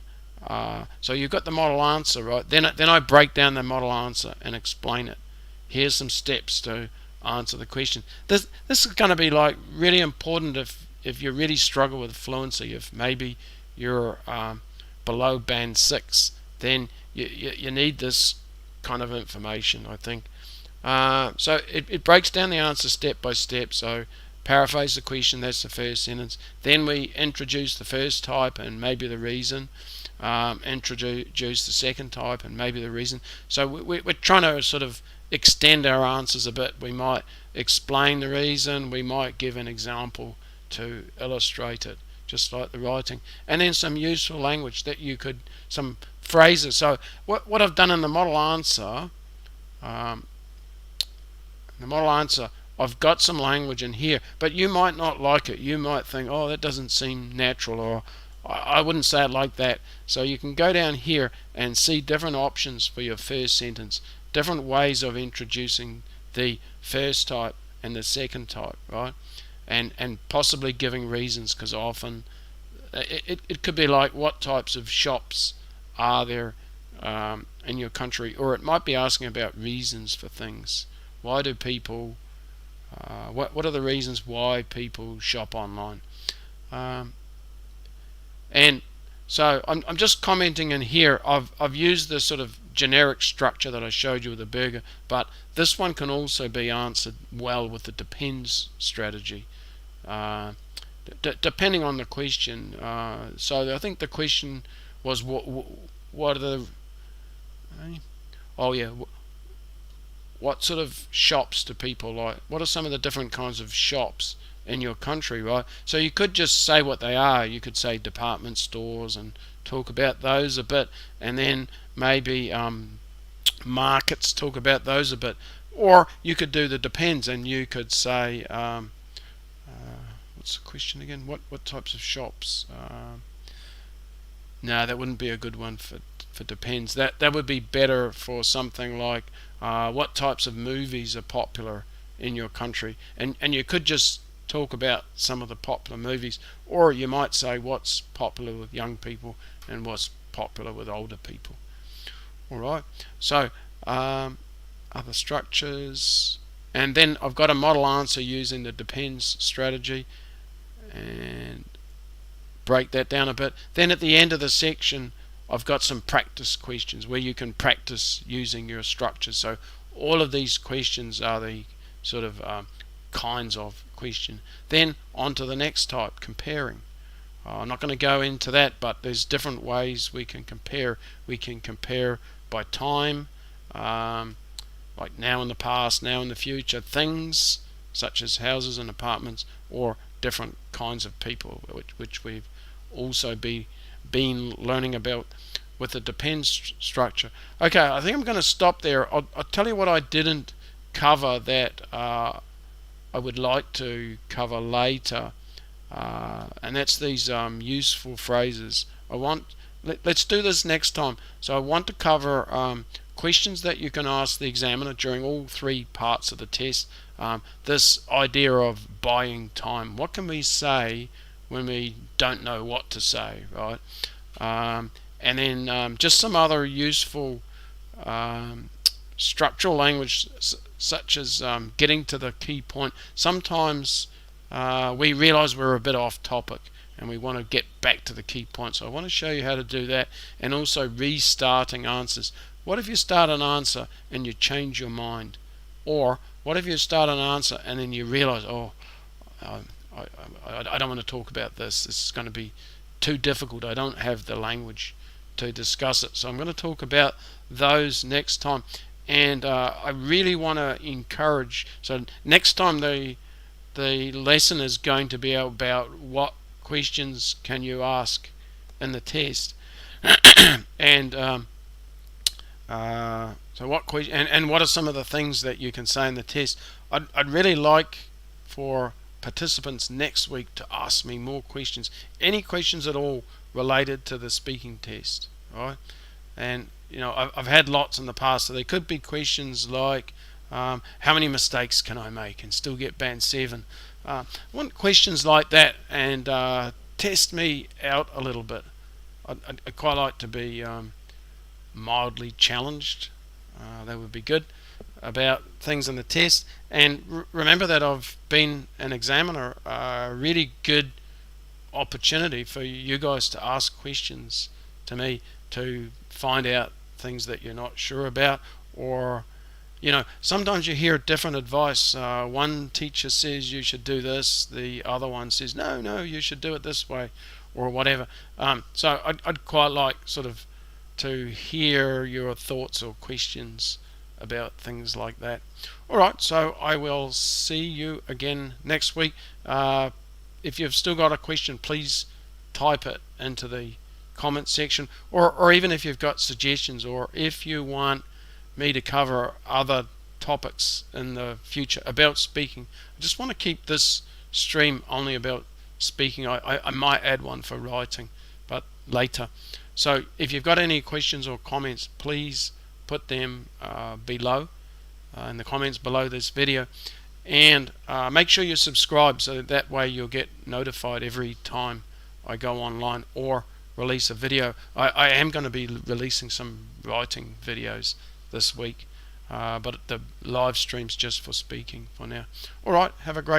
Speaker 1: so you've got the model answer, right? Then I break down the model answer and explain it. Here's some steps to answer the question. This is going to be like really important if you really struggle with fluency. If maybe you're below band 6, then you need this kind of information, I think. So it breaks down the answer step by step. So paraphrase the question, that's the first sentence. Then we introduce the first type and maybe the reason. Introduce the second type and maybe the reason. So we're trying to sort of extend our answers a bit. We might explain the reason, we might give an example to illustrate it, just like the writing, and then some useful language that you could, some phrases. So what I've done in the model answer, I've got some language in here, but you might not like it. You might think, oh, that doesn't seem natural, or I wouldn't say it like that. So you can go down here and see different options for your first sentence, different ways of introducing the first type and the second type, right? And possibly giving reasons, because often it could be like, what types of shops are there in your country? Or it might be asking about reasons for things. Why do people what are the reasons why people shop online? And so I'm just commenting in here. I've used this sort of generic structure that I showed you with the burger, but this one can also be answered well with the depends strategy, depending on the question. So I think the question was what are the what sort of shops do people like? What are some of the different kinds of shops in your country, right? So you could just say what they are. You could say department stores and talk about those a bit, and then maybe markets, talk about those a bit. Or you could do the depends, and you could say what's the question again? What types of shops? No, that wouldn't be a good one for depends. That would be better for something like what types of movies are popular in your country, and you could just talk about some of the popular movies, or you might say what's popular with young people and what's popular with older people. Alright, so other structures, and then I've got a model answer using the depends strategy, and break that down a bit. Then at the end of the section I've got some practice questions where you can practice using your structures. So all of these questions are the sort of kinds of question. Then on to the next type, comparing. I'm not going to go into that, but there's different ways we can compare. We can compare by time, like now in the past, now in the future, things such as houses and apartments, or different kinds of people, which we've also been learning about with the depends structure. Okay, I think I'm going to stop there. I'll tell you what I didn't cover that I would like to cover later, and that's these useful phrases. Let's do this next time. So I want to cover questions that you can ask the examiner during all 3 parts of the test. This idea of buying time. What can we say when we don't know what to say, right? and then just some other useful structural language, such as getting to the key point. Sometimes we realize we're a bit off topic and we want to get back to the key point. So I want to show you how to do that, and also restarting answers. What if you start an answer and you change your mind? Or what if you start an answer and then you realize, oh, I don't want to talk about this. This is going to be too difficult. I don't have the language to discuss it. So I'm going to talk about those next time. And I really want to encourage, so next time the lesson is going to be about what questions can you ask in the test, and so what question, and what are some of the things that you can say in the test. I'd really like for participants next week to ask me more questions, any questions at all related to the speaking test, right? And I've had lots in the past, so there could be questions like how many mistakes can I make and still get band 7. I want questions like that, and test me out a little bit. I'd quite like to be mildly challenged. That would be good about things in the test. And remember that I've been an examiner, a really good opportunity for you guys to ask questions to me to find out things that you're not sure about, or sometimes you hear different advice. One teacher says you should do this, the other one says no, you should do it this way, or whatever. So I'd quite like sort of to hear your thoughts or questions about things like that. Alright, so I will see you again next week. If you've still got a question, please type it into the comment section, or even if you've got suggestions, or if you want me to cover other topics in the future about speaking. I just want to keep this stream only about speaking. I might add one for writing, but later. So if you've got any questions or comments, please put them below in the comments below this video, and make sure you subscribe, so that way you'll get notified every time I go online or release a video. I am going to be releasing some writing videos this week, but the live stream's just for speaking for now. Alright, have a great